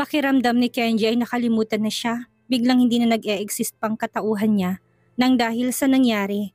Pakiramdam ni Kenji ay nakalimutan na siya. Biglang hindi na nag-e-exist pang katauhan niya nang dahil sa nangyari.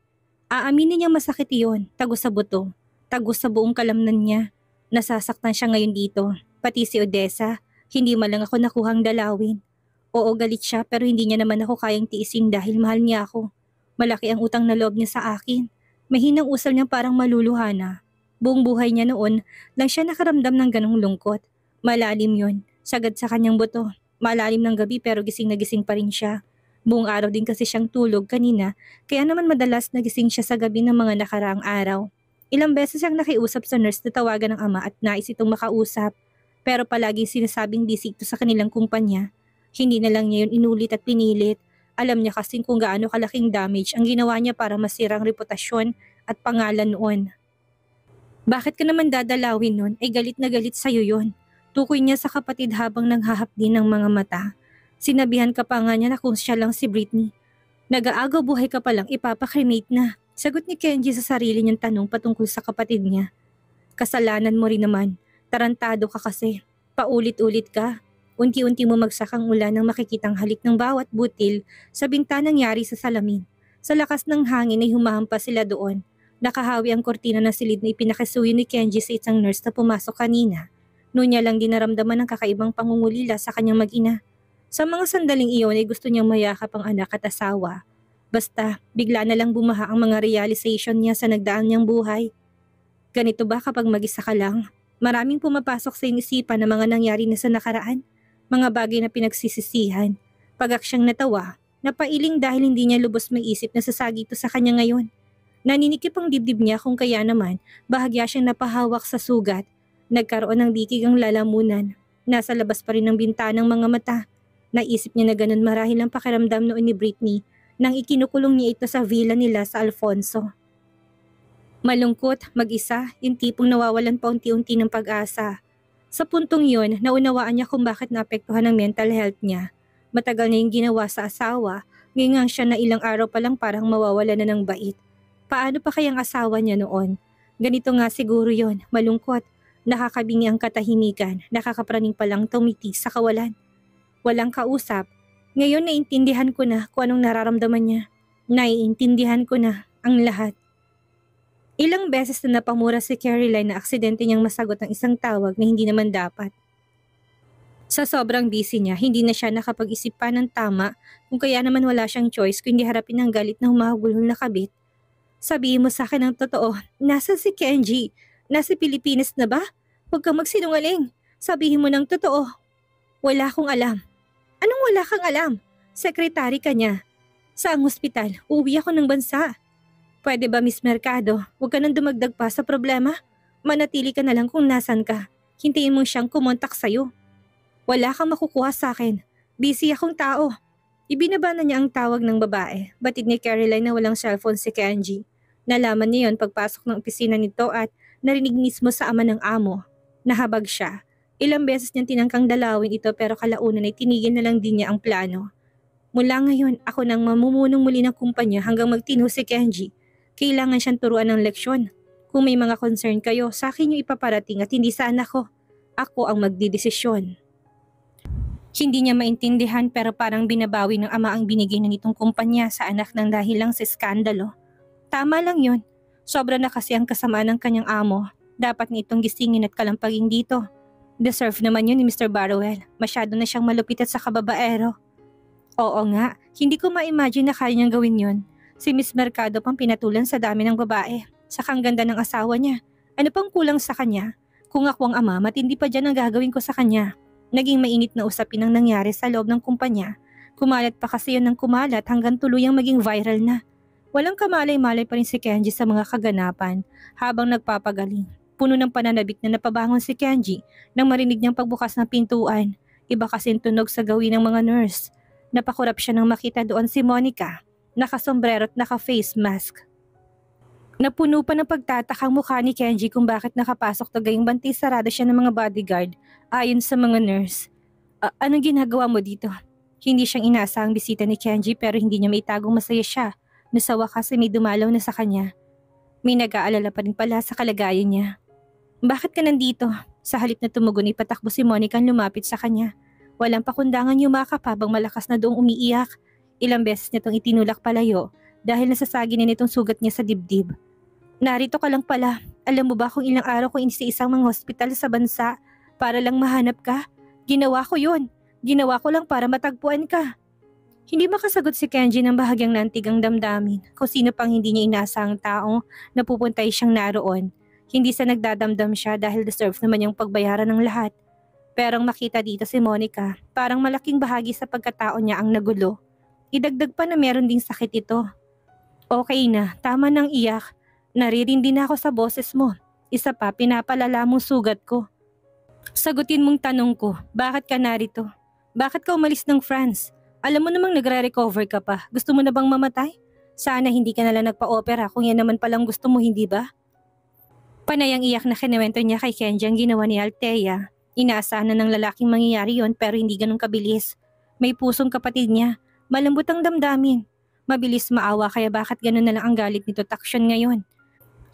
Aaminin niya masakit iyon, tagos sa buto, tagos sa buong kalamnan niya. Nasasaktan siya ngayon dito, pati si Odessa, hindi man lang ako nakuhang dalawin. Oo, galit siya pero hindi niya naman ako kayang tiisin dahil mahal niya ako. Malaki ang utang na loob niya sa akin. Mahinang usal niya parang maluluha na. Buong buhay niya noon lang siya nakaramdam ng ganong lungkot. Malalim yon, sagad sa kanyang buto. Malalim ng gabi pero gising na gising pa rin siya. Buong araw din kasi siyang tulog kanina, kaya naman madalas nagising siya sa gabi ng mga nakaraang araw. Ilang beses siyang nakiusap sa nurse na tawagan ng ama at nais itong makausap. Pero palaging sinasabing busy ito sa kanilang kumpanya. Hindi na lang niya yun inulit at pinilit. Alam niya kasing kung gaano kalaking damage ang ginawa niya para masirang reputasyon at pangalan noon. Bakit ka naman dadalawin nun? Ay galit na galit sa'yo yun. Tukoy niya sa kapatid habang naghahapdi ng mga mata. Sinabihan ka pa nga niya na kung siya lang si Britney. Nag-aagaw buhay ka palang ipapakremate na. Sagot ni Kenji sa sarili niyang tanong patungkol sa kapatid niya. Kasalanan mo rin naman. Tarantado ka kasi. Paulit-ulit ka. Unti-unti mo magsakang ulan nang makikitang halik ng bawat butil sa bintanang yari sa salamin. Sa lakas ng hangin ay humahampas sila doon. Nakahawi ang kortina ng silid na ipinakisuyo ni Kenji sa isang nurse na pumasok kanina. Noon niya lang din naramdaman ng kakaibang pangungulila sa kanyang mag-ina. Sa mga sandaling iyon ay gusto niyang mayakap ang anak at asawa. Basta, bigla na lang bumaha ang mga realization niya sa nagdaan niyang buhay. Ganito ba kapag mag-isa ka lang? Maraming pumapasok sa isipan na mga nangyari na sa nakaraan. Mga bagay na pinagsisisihan. Pagak siyang natawa, napailing dahil hindi niya lubos maisip na sasagi ito sa kanya ngayon. Naninikip ang dibdib niya kung kaya naman, bahagya siyang napahawak sa sugat. Nagkaroon ng dikig ang lalamunan. Nasa labas pa rin ng bintanang mga mata. Naisip niya na ganun marahil ang pakiramdam noon ni Britney nang ikinukulong niya ito sa villa nila sa Alfonso. Malungkot, mag-isa, yung tipong nawawalan pa unti-unti ng pag-asa. Sa puntong yun, naunawaan niya kung bakit naapektuhan ang mental health niya. Matagal niya yung ginawa sa asawa, ngayon siya na ilang araw pa lang parang mawawala na ng bait. Paano pa kayang asawa niya noon? Ganito nga siguro yon, malungkot, nakakabingi ang katahimikan, nakakapraning palang tumiti sa kawalan. Walang kausap. Ngayon naiintindihan ko na kung anong nararamdaman niya. Naiintindihan ko na ang lahat. Ilang beses na napamura si Caroline na aksidente niyang masagot ang isang tawag na hindi naman dapat. Sa sobrang busy niya, hindi na siya nakapag-isip pa ng tama kung kaya naman wala siyang choice kundi harapin ang galit na humahagulhol na kabit. Sabihin mo sa akin ang totoo, nasa si Kenji? Nasa Pilipinas na ba? Huwag kang magsinungaling. Sabihin mo ng totoo. Wala akong alam. Anong wala kang alam? Sekretary ka niya. Saang hospital? Uuwi ako ng bansa. Pwede ba, Miss Mercado? Huwag ka nang dumagdag pa sa problema. Manatili ka na lang kung nasan ka. Hintayin mong siyang kumontak sa'yo. Wala kang makukuha sa akin. Busy akong tao. Ibinaba na niya ang tawag ng babae. Batid ni Caroline na walang cellphone si Kenji. Nalaman niya yon pagpasok ng opisina nito at narinig mismo sa ama ng amo. Nahabag siya. Ilang beses niyang tinangkang dalawin ito pero kalaunan ay tinigil na lang din niya ang plano. Mula ngayon, ako nang mamumunong muli ng kumpanya hanggang magtino si Kenji. Kailangan siyang turuan ng leksyon. Kung may mga concern kayo, sa akin yung ipaparating at hindi sa anak ko. Ako ang magdidesisyon. Hindi niya maintindihan pero parang binabawi ng ama ang binigay na nitong kumpanya sa anak ng dahil lang sa skandalo. Tama lang yun. Sobra na kasi ang kasamaan ng kanyang amo. Dapat nitong gisingin at kalampagin dito. Deserve naman yun ni Mr. Barrowell. Masyado na siyang malupit at sa kababaero. Oo nga, hindi ko ma-imagine na kaya niyang gawin yun. Si Miss Mercado pang pinatulan sa dami ng babae. Sakang ganda ng asawa niya. Ano pang kulang sa kanya? Kung ako ang ama, matindi pa dyan ang gagawin ko sa kanya. Naging mainit na usapin ang nangyari sa loob ng kumpanya. Kumalat pa kasi yun ng kumalat hanggang tuluyang maging viral na. Walang kamalay-malay pa rin si Kenji sa mga kaganapan habang nagpapagaling. Puno ng pananabik na napabangon si Kenji nang marinig niyang pagbukas ng pintuan. Iba kasing tunog sa gawin ng mga nurse. Napakurap siya nang makita doon si Monica, nakasombrero at naka-face mask. Napuno pa ng pagtatakang mukha ni Kenji kung bakit nakapasok na gayong bantay sarado siya ng mga bodyguard ayon sa mga nurse. Anong ginagawa mo dito? Hindi siyang inaasahang bisita ni Kenji pero hindi niya maitagong masaya siya na sa wakas ay may dumalaw na sa kanya. May nag-aalala pa rin pala sa kalagayan niya. Bakit ka nandito? Sa halip na tumugon ay patakbo si Monica lumapit sa kanya. Walang pakundangan yumakap habang malakas na doong umiiyak. Ilang beses nitong itinulak palayo dahil nasasagi na nitong sugat niya sa dibdib. Narito ka lang pala. Alam mo ba kung ilang araw ko inisa-isang mga hospital sa bansa para lang mahanap ka? Ginawa ko yun. Ginawa ko lang para matagpuan ka. Hindi makasagot si Kenji ng bahagyang nantig ang damdamin kung sino pang hindi niya inaasahang tao na pupuntay siyang naroon. Hindi sa nagdadamdam siya dahil deserve naman niyang pagbayaran ng lahat. Pero ang makita dito si Monica, parang malaking bahagi sa pagkatao niya ang nagulo. Idagdag pa na meron ding sakit ito. Okay na, tama nang iyak. Naririndi na ako sa boses mo. Isa pa, pinapalala mong sugat ko. Sagutin mong tanong ko, bakit ka narito? Bakit ka umalis ng France? Alam mo namang nagre-recover ka pa. Gusto mo na bang mamatay? Sana hindi ka nalang nagpa-opera kung yan naman palang gusto mo, hindi ba? Panay ang iyak na kinuwento niya kay Kenji ang ginawa ni Althea. Inaasahan na ng lalaking mangyayari yon pero hindi ganun kabilis. May pusong kapatid niya. Malambot ang damdamin. Mabilis maawa kaya bakit ganun na lang ang galit nito taksyon ngayon.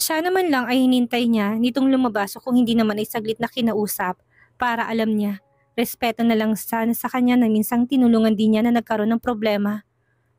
Sana man lang ay hinintay niya nitong lumabas o kung hindi naman ay saglit na kinausap para alam niya. Respeto na lang sana sa kanya na minsang tinulungan din niya na nagkaroon ng problema.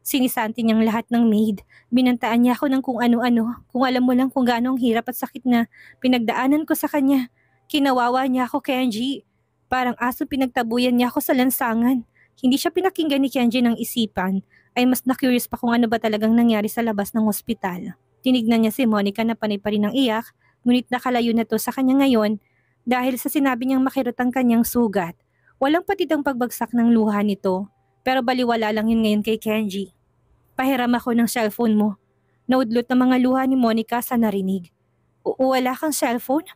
Sinisanti niyang lahat ng maid. Binantaan niya ako ng kung ano-ano. Kung alam mo lang kung gaano ang hirap at sakit na pinagdaanan ko sa kanya. Kinawawa niya ako, Kenji. Parang aso pinagtabuyan niya ako sa lansangan. Hindi siya pinakinggan ni Kenji ng isipan. Ay mas na-curious pa kung ano ba talagang nangyari sa labas ng ospital. Tinignan niya si Monica na panay pa rin ng iyak. Ngunit nakalayo na to sa kanya ngayon dahil sa sinabi niyang makirot ang kanyang sugat. Walang patid ang pagbagsak ng luha nito, pero baliwala lang yun ngayon kay Kenji. Pahiram ako ng cellphone mo. Naudlot ng mga luha ni Monica sa narinig. Wala kang cellphone?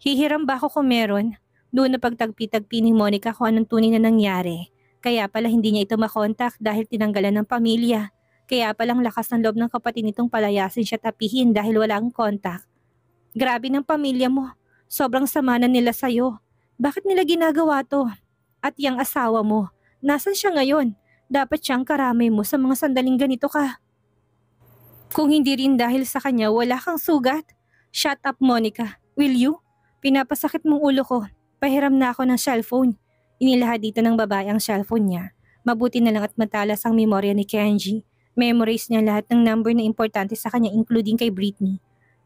Hihiram ba ako kung meron? Doon na pagtagpi-tagpi ni Monica kung anong tunay na nangyari. Kaya pala hindi niya ito makontak dahil tinanggalan ng pamilya. Kaya palang lakas ng loob ng kapatid nitong palayasin siya tapihin dahil wala ang kontak. Grabe ng pamilya mo. Sobrang sama na nila sa'yo. Bakit nila ginagawa to? At yang asawa mo, nasan siya ngayon? Dapat siyang karamay mo sa mga sandaling ganito ka. Kung hindi rin dahil sa kanya, wala kang sugat. Shut up, Monica. Will you? Pinapasakit mong ulo ko. Pahiram na ako ng cellphone. Inilahad dito ng babae ang cellphone niya. Mabuti na lang at matalas ang memorya ni Kenji. Memorize niya lahat ng number na importante sa kanya including kay Britney.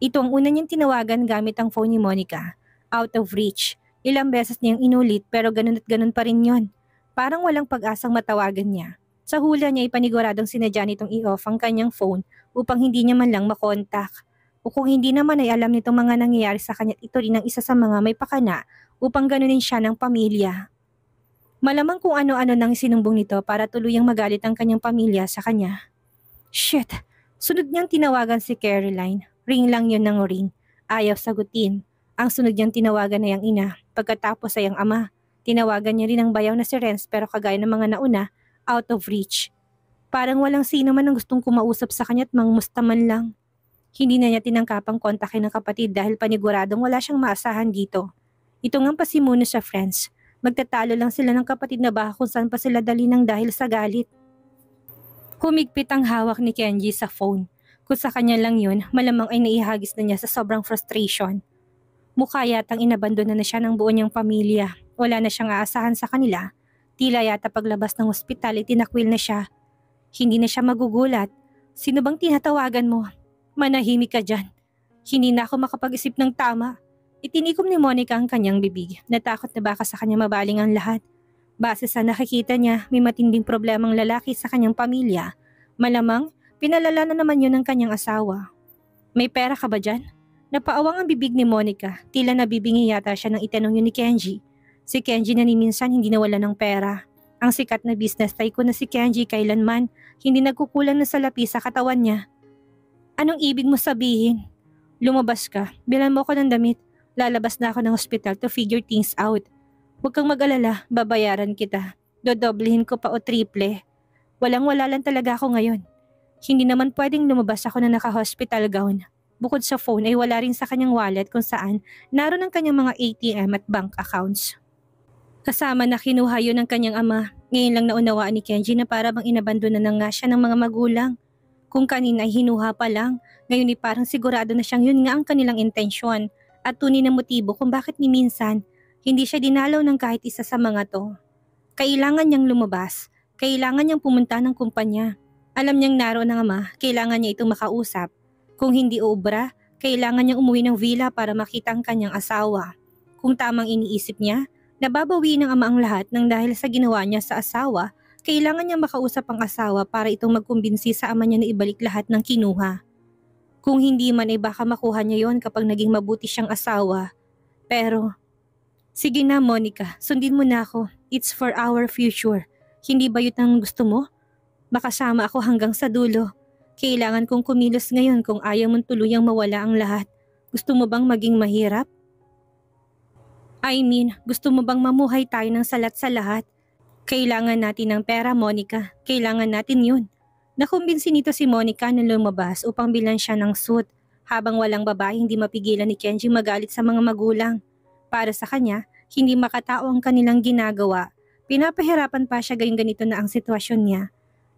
Ito ang una niyang tinawagan gamit ang phone ni Monica. Out of reach. Ilang beses niyang inulit pero ganun at ganun pa rin yon. Parang walang pag-asang matawagan niya. Sa hula niya ipaniguradong sinadya nitong i-off ang kanyang phone upang hindi niya man lang makontak. O kung hindi naman ay alam nitong mga nangyayari sa kanya ito rin ang isa sa mga may pakana upang ganunin siya ng pamilya. Malamang kung ano-ano nang sinumbong nito para tuluyang magalit ang kanyang pamilya sa kanya. Shit! Sunod niyang tinawagan si Caroline. Ring lang yun ng ring. Ayaw sagutin. Ang sunod niyang tinawagan na yung ina. Pagkatapos ay ang ama. Tinawagan niya rin ang bayaw na si Renz pero kagaya ng mga nauna, out of reach. Parang walang sino man ang gustong kumausap sa kanya at mangmusta man lang. Hindi na niya tinangkapang kontakin ng kapatid dahil paniguradong wala siyang maasahan dito. Ito ngang pasimuno sa friends. Magtatalo lang sila ng kapatid na baka kung saan pa sila dali ng dahil sa galit. Humigpit ang hawak ni Kenji sa phone. Kung sa kanya lang yun, malamang ay naihagis na niya sa sobrang frustration. Mukha yatang inabandona na siya ng buo niyang pamilya. Wala na siyang aasahan sa kanila. Tila yata paglabas ng ospital ay tinakwil na siya. Hindi na siya magugulat. Sino bang tinatawagan mo? Manahimik ka dyan. Hindi na ako makapag-isip ng tama. Itinikom ni Monica ang kanyang bibig. Natakot na baka sa kanya mabaling ang lahat. Base sa nakikita niya, may matinding problemang lalaki sa kanyang pamilya. Malamang, pinalala na naman yun ng kanyang asawa. May pera ka ba dyan? Napaawang ang bibig ni Monica. Tila nabibingi yata siya nang itanong yun ni Kenji. Si Kenji na ni minsan hindi nawala ng pera. Ang sikat na business tycoon na si Kenji kailanman hindi nagkukulang na salapi sa katawan niya. Anong ibig mo sabihin? Lumabas ka, bilan mo ko ng damit. Lalabas na ako ng hospital to figure things out. Huwag kang mag-alala, babayaran kita. Dodoblehin ko pa o triple. Walang-wala lang talaga ako ngayon. Hindi naman pwedeng lumabas ako na naka-hospital gown. Bukod sa phone ay wala rin sa kanyang wallet kung saan naroon ang kanyang mga ATM at bank accounts. Kasama na kinuha yun ng kanyang ama. Ngayon lang naunawaan ni Kenji na para bang inabandona na nga siya ng mga magulang. Kung kanina ay hinuha pa lang, ngayon ay parang sigurado na siyang yun nga ang kanilang intensyon at tunay na motibo kung bakit ni minsan hindi siya dinalaw ng kahit isa sa mga to. Kailangan niyang lumabas. Kailangan niyang pumunta ng kumpanya. Alam niyang naroon ang ama, kailangan niya itong makausap. Kung hindi uubra, kailangan niyang umuwi ng villa para makita ang kanyang asawa. Kung tamang iniisip niya, nababawi ng ama ang lahat nang dahil sa ginawa niya sa asawa, kailangan niyang makausap ang asawa para itong magkumbinsi sa ama niya na ibalik lahat ng kinuha. Kung hindi man ay baka makuha niya yon kapag naging mabuti siyang asawa. Pero, sige na Monica, sundin mo na ako. It's for our future. Hindi ba yun ang gusto mo? Makasama ako hanggang sa dulo. Kailangan kong kumilos ngayon kung ayaw mong tuluyang mawala ang lahat. Gusto mo bang maging mahirap? I mean, gusto mo bang mamuhay tayo ng salat sa lahat? Kailangan natin ng pera, Monica. Kailangan natin yun. Nakumbinsi nito si Monica na lumabas upang bilan siya ng suit. Habang walang babae, hindi mapigilan ni Kenji magalit sa mga magulang. Para sa kanya, hindi makatao ang kanilang ginagawa. Pinapahirapan pa siya gayong ganito na ang sitwasyon niya.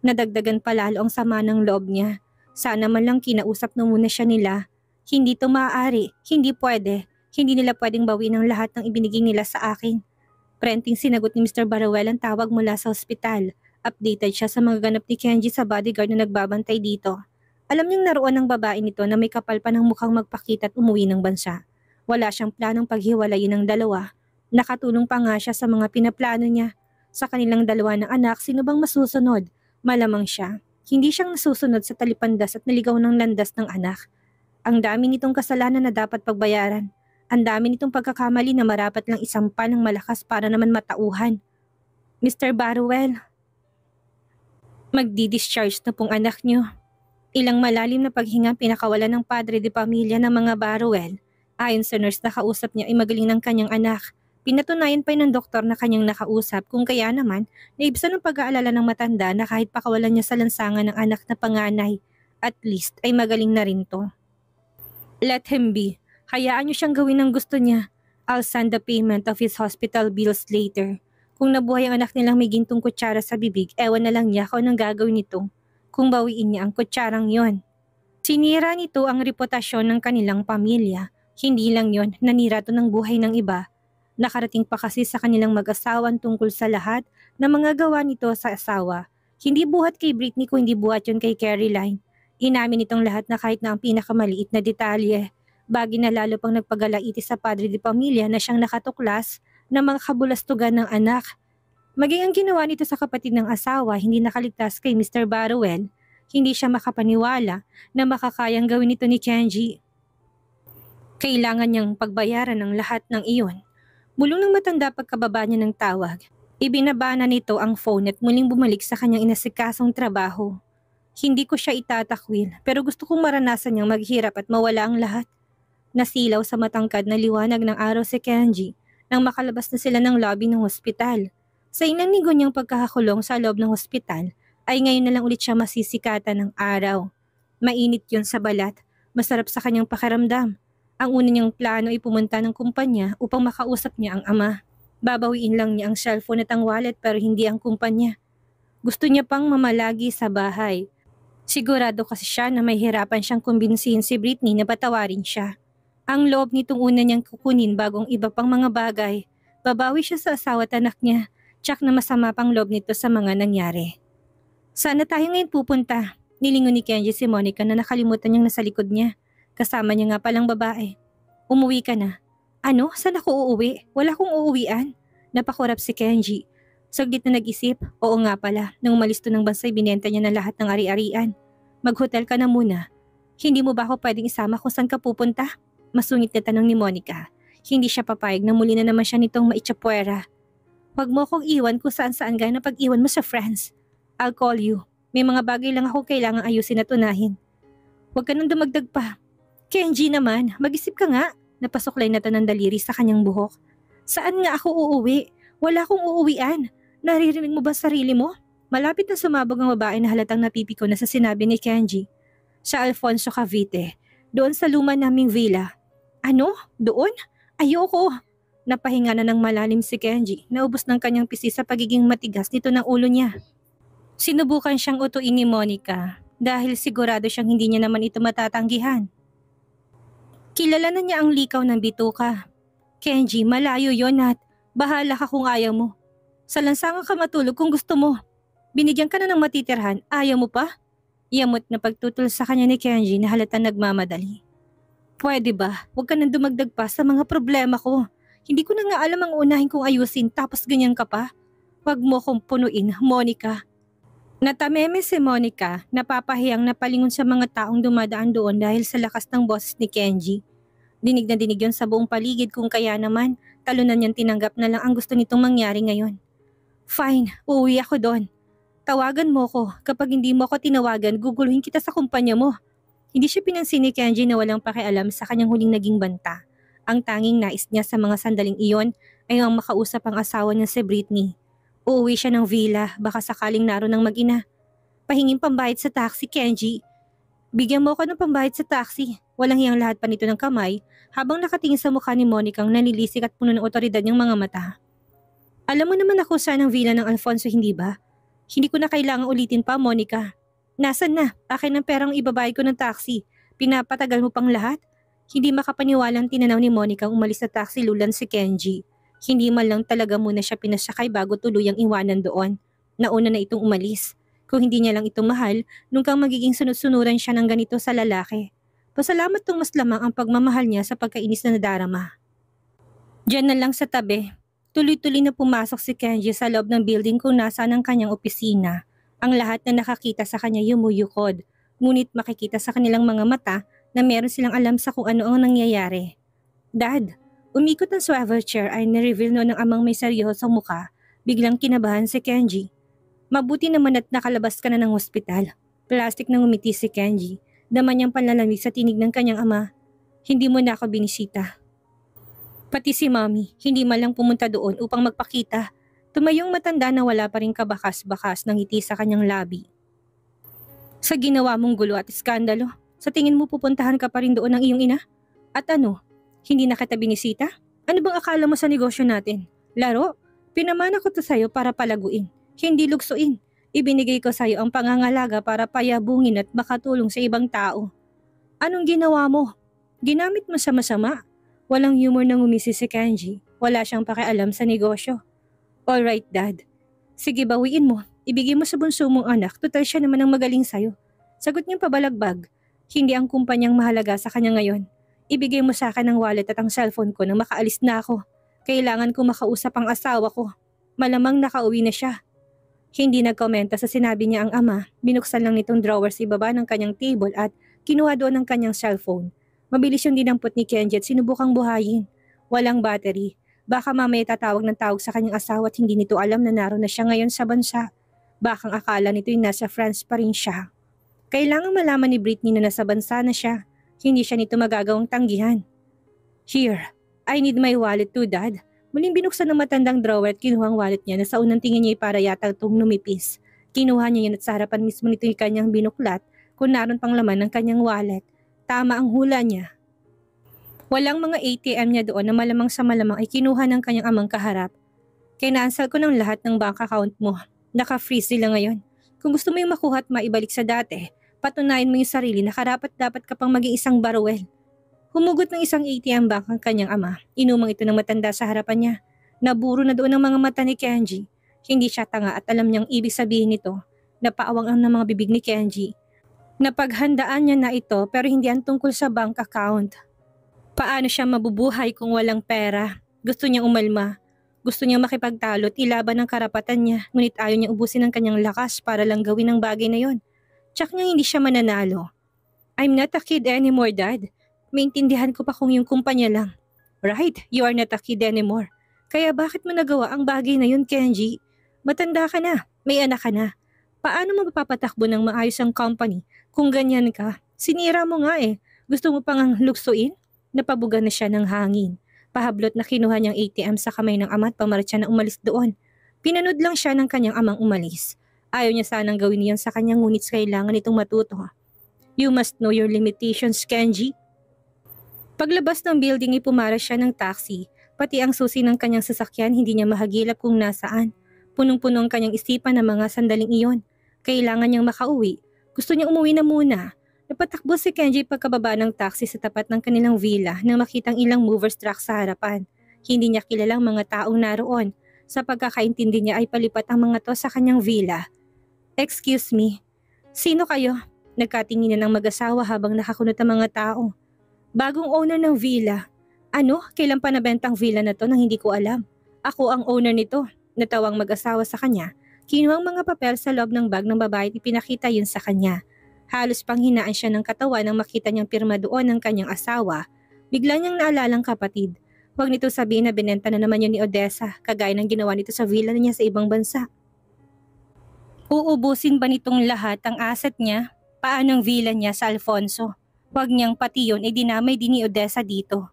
Nadagdagan pa lalo ang sama ng loob niya. Sana man lang kinausap na muna siya nila. Hindi to maaari, hindi pwede. Hindi nila pwedeng bawin ang lahat ng ibinigay nila sa akin. Prenting sinagot ni Mr. Baruel ang tawag mula sa ospital. Updated siya sa mga ganap ni Kenji sa bodyguard na nagbabantay dito. Alam niyang naroon ang babae nito na may kapal pa ng mukhang magpakita at umuwi ng bansa. Wala siyang planong paghiwalayin ng dalawa. Nakatulong pa nga siya sa mga pinaplano niya. Sa kanilang dalawa ng anak, sino bang masusunod? Malamang siya. Hindi siyang nasusunod sa talipandas at naligaw ng landas ng anak. Ang dami nitong kasalanan na dapat pagbayaran. Ang dami nitong pagkakamali na marapat lang isampa ng malakas para naman matauhan. Mr. Baruel, magdi-discharge na pong anak niyo. Ilang malalim na paghinga pinakawalan ng padre de pamilya ng mga Baruel. Ayon sa nurse na kausap niya ay magaling ng kanyang anak. Pinatunayan pa ng doktor na kanyang nakausap kung kaya naman naibsan ng pag-aalala ng matanda na kahit pakawalan niya sa lansangan ng anak na panganay, at least ay magaling na rin to. Let him be. Hayaan niyo siyang gawin ang gusto niya. I'll send the payment of his hospital bills later. Kung nabuhay ang anak nilang may gintong kutsara sa bibig, ewan na lang niya kung anong gagawin nito. Kung bawiin niya ang kutsarang yon. Sinira nito ang reputasyon ng kanilang pamilya. Hindi lang yon, nanira to ng buhay ng iba. Nakarating pa kasi sa kanilang mag-asawan tungkol sa lahat na mga gawa nito sa asawa. Hindi buhat kay Britney kung hindi buhat yun kay Caroline. Inamin itong lahat na kahit na ang pinakamaliit na detalye. Bagay na lalo pang nagpagalaitis sa padre de pamilya na siyang nakatuklas ng mga kabulastugan ng anak. Maging ang ginawa nito sa kapatid ng asawa hindi nakaligtas kay Mr. Baruel. Hindi siya makapaniwala na makakayang gawin ito ni Kenji. Kailangan niyang pagbayaran ng lahat ng iyon. Bulong ng matanda pagkababa niya ng tawag. Ibinabana nito ang phone at muling bumalik sa kanyang inasikasong trabaho. Hindi ko siya itatakwil pero gusto kong maranasan niyang maghirap at mawala ang lahat. Nasilaw sa matangkad na liwanag ng araw si Kenji nang makalabas na sila ng lobby ng hospital. Sa inang linggo niyang pagkakakulong sa loob ng hospital ay ngayon na lang ulit siya masisikatan ng araw. Mainit yon sa balat, masarap sa kanyang pakiramdam. Ang una niyang plano ay pumunta ng kumpanya upang makausap niya ang ama. Babawiin lang niya ang cellphone at ang wallet pero hindi ang kumpanya. Gusto niya pang mamalagi sa bahay. Sigurado kasi siya na may hirapan siyang kumbinsihin si Britney na patawarin siya. Ang loob nitong una niyang kukunin bagong iba pang mga bagay. Babawi siya sa asawa at anak niya, tsak na masama pang loob nito sa mga nangyari. Sana tayo ngayon pupunta? Nilingon ni Kenji si Monica na nakalimutan niyang nasa likod niya. Kasama niya nga palang babae. Umuwi ka na. Ano? Saan ako uuwi? Wala akong uuwian. Napakurap si Kenji. Saglit na nag-isip, oo nga pala, nung umalis to ng bansa binenta niya na lahat ng ari-arian. Mag-hotel ka na muna. Hindi mo ba ako pwedeng isama kung saan ka pupunta? Masungit na tanong ni Monica. Hindi siya papayag na muli na naman siya nitong maitsapwera. Huwag mo akong iwan kung saan-saan gaya na pag-iwan mo sa France. I'll call you. May mga bagay lang ako kailangang ayusin at unahin. Huwag ka nang dumagdag pa. Kenji naman, mag-isip ka nga. Napasuklay na to ng daliri sa kanyang buhok. Saan nga ako uuwi? Wala akong uuwian. Naririnig mo ba sarili mo? Malapit na sumabog ang babae na halatang napipiko na sa sinabi ni Kenji. Sa Alfonso Cavite, doon sa luma naming villa. Ano? Doon? Ayoko. Napahinga na ng malalim si Kenji. Naubos ng kanyang pisi sa pagiging matigas nito ng ulo niya. Sinubukan siyang utuin ni Monica dahil sigurado siyang hindi niya naman ito matatanggihan. Kilala na niya ang likaw ng bituka. Kenji, malayo yon at bahala ka kung ayaw mo. Sa lansangan ka matulog kung gusto mo. Binigyan ka na ng matitirhan, ayaw mo pa? Yamot na pagtutol sa kanya ni Kenji na halata nagmamadali. Pwede ba? Huwag ka nang dumagdag pa sa mga problema ko. Hindi ko na nga alam ang unahin kong ayusin tapos ganyan ka pa. Huwag mo kong punuin, Monica. Natameme si Monica, napapahiyang napalingon sa mga taong dumadaan doon dahil sa lakas ng boses ni Kenji. Dinig na dinig yon sa buong paligid kung kaya naman, talunan niyang tinanggap na lang ang gusto nitong mangyari ngayon. Fine, uuwi ako doon. Tawagan mo ko. Kapag hindi mo ako tinawagan, guguluhin kita sa kumpanya mo. Hindi siya pinansin ni Kenji na walang pakialam sa kanyang huling naging banta. Ang tanging nais niya sa mga sandaling iyon ay ang makausap ang asawa niya si Britney. Uuwi siya ng villa, baka sakaling naroon ng mag-ina. Pahingin pambayad sa taxi, Kenji. Bigyan mo ako ng pambayad sa taxi. Walang hiyang lahat pa nito ng kamay habang nakatingin sa mukha ni Monica ang nanilisik at puno ng otoridad niyang mga mata. Alam mo naman ako saan ang villa ng Alfonso, hindi ba? Hindi ko na kailangang ulitin pa, Monica. Nasaan na? Akin ang perang ibabayad ko ng taxi. Pinapatagal mo pang lahat? Hindi makapaniwalang tinanaw ni Monica ang umalis sa taxi lulan si Kenji. Hindi man lang talaga muna siya pinasakay bago tuluyang iwanan doon. Nauna na itong umalis. Kung hindi niya lang ito mahal, nung kang magiging sunod-sunuran siya ng ganito sa lalaki. Pasalamat tong mas lamang ang pagmamahal niya sa pagkainis na nadarama. Diyan na lang sa tabi. Tuloy-tuloy na pumasok si Kenji sa loob ng building kung nasaan ang kanyang opisina. Ang lahat na nakakita sa kanya yumuyukod, ngunit makikita sa kanilang mga mata na meron silang alam sa kung ano ang nangyayari. Dad, umikot ang swivel chair ay na-reveal noon ng amang may seryosong muka. Biglang kinabahan si Kenji. Mabuti naman at nakalabas ka na ng ospital. Plastic nang umiti si Kenji. Dama niyang panlalamig sa tinig ng kanyang ama. Hindi mo na ako binisita. Pati si Mommy, hindi man lang pumunta doon upang magpakita. Tumayong matanda na wala pa rin kabakas-bakas ng ngiti sa kanyang labi. Sa ginawa mong gulo at iskandalo, sa tingin mo pupuntahan ka pa rin doon ng iyong ina? At ano, hindi na kita binisita? Ano bang akala mo sa negosyo natin? Laro? Pinamana ko to sa'yo para palaguin, hindi luksuin. Ibinigay ko sa'yo ang pangangalaga para payabungin at makatulong sa ibang tao. Anong ginawa mo? Ginamit mo sa masama? Walang humor nang umisi si Kenji. Wala siyang pakialam sa negosyo. Alright, Dad. Sige, bawiin mo. Ibigay mo sa bunso mong anak. Total siya naman ang magaling sa'yo. Sagot niyang pabalagbag. Hindi ang kumpanyang mahalaga sa kanya ngayon. Ibigay mo sa akin ang wallet at ang cellphone ko nang makaalis na ako. Kailangan ko makausap ang asawa ko. Malamang nakauwi na siya. Hindi nagkomenta sa sinabi niya ang ama. Binuksan lang nitong drawer sa ibaba ng kanyang table at kinuha doon ang kanyang cellphone. Mabilis yung dinampot ni Kenji at sinubukang buhayin. Walang battery. Baka mamaya tatawag ng tawag sa kanyang asawa at hindi nito alam na naroon na siya ngayon sa bansa. Bakang akala nito'y nasa France pa rin siya. Kailangang malaman ni Britney na nasa bansa na siya. Hindi siya nito magagawang tanggihan. Here, I need my wallet too, Dad. Muling binuksan ng matandang drawer at kinuha ang wallet niya na sa unang tingin niya ay para yata itong numipis. Kinuha niya yan at sa harapan mismo nito yung kanyang binuklat kung naroon pang laman ng kanyang wallet. Tama ang hula niya. Walang mga ATM niya doon na malamang sa malamang ay kinuha ng kanyang amang kaharap. Kinansel ko ng lahat ng bank account mo. Naka-freeze sila ngayon. Kung gusto mo yung makuha at maibalik sa dati, patunayan mo yung sarili na karapat-dapat ka pang maging isang baruel. Humugot ng isang ATM bank ang kanyang ama. Inumang ito ng matanda sa harapan niya. Naburo na doon ang mga mata ni Kenji. Hindi siya tanga at alam niyang ibig sabihin nito. Napaawang ang mga bibig ni Kenji. Napaghandaan niya na ito pero hindi ang tungkol sa bank account. Paano siya mabubuhay kung walang pera? Gusto niyang umalma. Gusto niyang makipagtalo at ilaban ang karapatan niya, ngunit ayaw niyang ubusin ang kanyang lakas para lang gawin ang bagay na yon. Tsak niyang hindi siya mananalo. I'm not a kid anymore, Dad. Maintindihan ko pa kung yung kumpanya lang. Right, you are not a kid anymore. Kaya bakit mo nagawa ang bagay na yun, Kenji? Matanda ka na, may anak ka na. Paano mo mapapatakbo ng maayos ang company kung ganyan ka? Sinira mo nga eh. Gusto mo pang luksuin? Napabuga na siya ng hangin. Pahablot na kinuha niyang ATM sa kamay ng ama at pamarat siya na umalis doon. Pinanood lang siya ng kanyang amang umalis. Ayaw niya sanang gawin niyan sa kanya ngunit kailangan itong matuto. You must know your limitations, Kenji. Paglabas ng building ay pumara siya ng taxi. Pati ang susi ng kanyang sasakyan hindi niya mahagilap kung nasaan. Punong-puno ang kanyang isipan ng mga sandaling iyon. Kailangan niyang makauwi. Gusto niya umuwi na muna. Napatakbo si Kenji pagkababa ng taxi sa tapat ng kanilang villa nang makitang ilang movers truck sa harapan. Hindi niya kilalang mga taong naroon. Sa pagkakaintindi niya ay palipat ang mga to sa kanyang villa. Excuse me, sino kayo? Nagkatinginan ng mag-asawa habang nakakunot ang mga tao. Bagong owner ng villa. Ano? Kailan pa nabentang villa na to nang hindi ko alam? Ako ang owner nito. Natawang mag-asawa sa kanya. Kinuha ang mga papel sa loob ng bag ng babae at ipinakita yun sa kanya. Halos panghinaan siya ng katawan nang makita niyang pirma doon ng kanyang asawa. Bigla niyang naalalang kapatid. Huwag nito sabihin na binenta na naman yun ni Odessa, kagaya ng ginawa nito sa villa niya sa ibang bansa. Uubusin ba nitong lahat ang asset niya? Paano ang villa niya sa Alfonso? Huwag niyang pati yun ay dinamay din ni Odessa dito.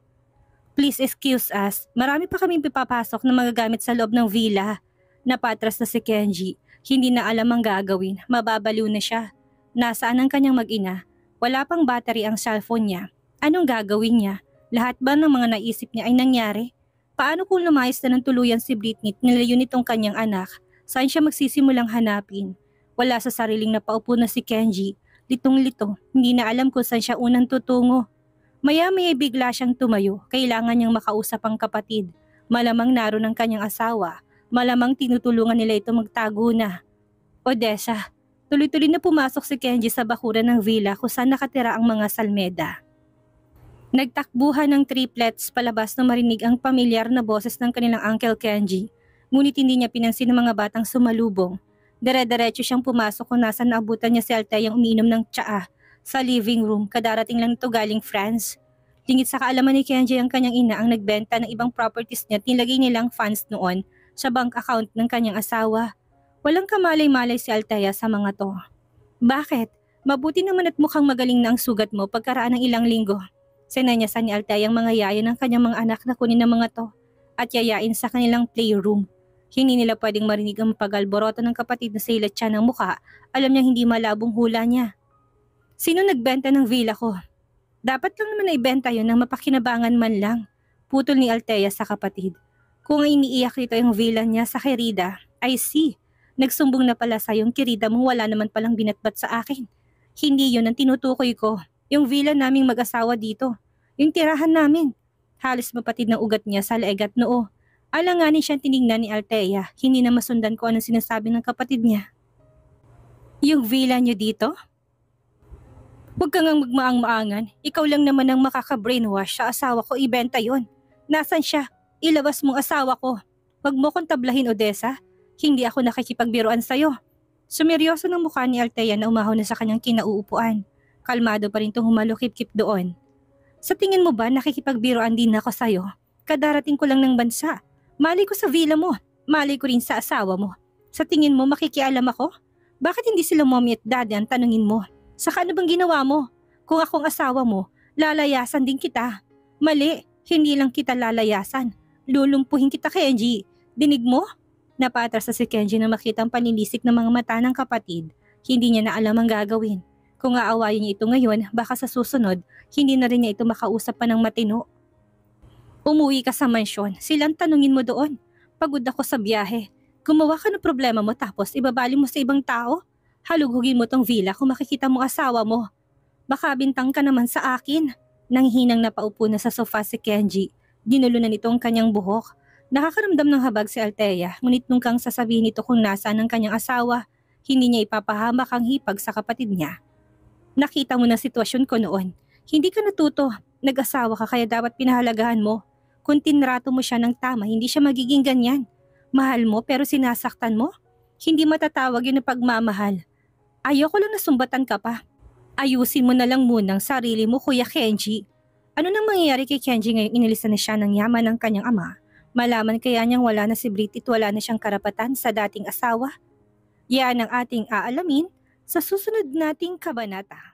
Please excuse us, marami pa kaming pipapasok na magagamit sa loob ng villa. Napatras na si Kenji, hindi na alam ang gagawin, mababaliw na siya. Nasaan ang kanyang mag-ina? Wala pang battery ang cellphone niya. Anong gagawin niya? Lahat ba ng mga naisip niya ay nangyari? Paano kung lumayas na ng tuluyan si Britney at nilayo nitong kanyang anak? Saan siya magsisimulang hanapin? Wala sa sariling napaupo na si Kenji. Litong-lito, hindi na alam kung saan siya unang tutungo. Maya-maya bigla siyang tumayo. Kailangan niyang makausap ang kapatid. Malamang naroon ang kanyang asawa. Malamang tinutulungan nila ito magtago na. Odessa, tuloy-tuloy na pumasok si Kenji sa bakuran ng villa kung saan nakatira ang mga salmeda. Nagtakbuhan ng triplets palabas nang marinig ang pamilyar na boses ng kanilang Uncle Kenji. Ngunit hindi niya pinansin ang mga batang sumalubong. Dire-diretso siyang pumasok kung nasaan naabutan niya si Althea umiinom ng tsaa sa living room. Kadarating lang ito galing France. Lingid sa kaalaman ni Kenji ang kanyang ina ang nagbenta ng ibang properties niya at nilagay nilang funds noon sa bank account ng kanyang asawa. Walang kamalay-malay si Althea sa mga to. Bakit? Mabuti naman at mukhang magaling na ang sugat mo pagkaraan ng ilang linggo. Sinanyasan ni Althea ang mga yaya ng kanyang mga anak na kunin ng mga to at yayain sa kanilang playroom. Hindi nila pwedeng marinig ang pagalboroto ng kapatid na sa ilat siya ng muka. Alam niyang hindi malabong hula niya. Sino nagbenta ng villa ko? Dapat lang naman na ibenta yun ng mapakinabangan man lang. Putol ni Althea sa kapatid. Kung iniiyak nito yung villa niya sa Querida, I see. Nagsumbong na pala sa yung Querida mo wala naman palang binatbat sa akin. Hindi yun ang tinutukoy ko. Yung villa naming mag-asawa dito. Yung tirahan namin. Halos mapatid ng ugat niya sa leeg at noo. Alanganin siyang tinignan ni Althea. Hindi na masundan ko anong sinasabi ng kapatid niya. Yung villa niyo dito? Huwag kang magmaang-maangan. Ikaw lang naman ang makaka-brainwash sa asawa ko. Ibenta yon. Nasaan siya? Ilabas mong asawa ko. Huwag mo kong tablahin, Odessa. Hindi ako nakikipagbiruan sa'yo. Sumeryoso ng mukha ni Althea na umahon na sa kanyang kinauupuan. Kalmado pa rin itong humalukip-kip doon. Sa tingin mo ba nakikipagbiruan din ako sa'yo? Kadarating ko lang ng bansa. Malay ko sa villa mo. Malay ko rin sa asawa mo. Sa tingin mo makikialam ako? Bakit hindi sila mommy at daddy ang tanungin mo? Saka ano bang ginawa mo? Kung akong asawa mo, lalayasan din kita. Mali, hindi lang kita lalayasan. Lulumpuhin kita, Kenji. Dinig mo? Napatras na si Kenji na makita ang paninisik ng mga mata ng kapatid. Hindi niya na alam ang gagawin. Kung aawayin niya ito ngayon, baka sa susunod, hindi na rin niya ito makausap pa ng matino. Umuwi ka sa mansyon, silang tanungin mo doon. Pagod ako sa biyahe. Gumawa ka ng problema mo tapos ibabali mo sa ibang tao? Halughugin mo tong villa kung makikita mo asawa mo. Baka bintang ka naman sa akin. Nanghinang napaupo na sa sofa si Kenji. Ginulo na nito ang kanyang buhok. Nakakaramdam ng habag si Althea, ngunit nung kang sasabihin nito kung nasaan ang kanyang asawa, hindi niya ipapahamak ang hipag sa kapatid niya. Nakita mo na sitwasyon ko noon. Hindi ka natuto. Nag-asawa ka kaya dapat pinahalagahan mo. Kung tinrato mo siya ng tama, hindi siya magiging ganyan. Mahal mo pero sinasaktan mo? Hindi matatawag yun na pagmamahal. Ayoko lang nasumbatan ka pa. Ayusin mo na lang muna ang sarili mo, Kuya Kenji. Ano nang mangyayari kay Kenji ngayong inilisan na siya ng yaman ng kanyang ama? Malaman kaya niyang wala na si Brit at wala na siyang karapatan sa dating asawa? Yan ang ating aalamin sa susunod nating kabanata.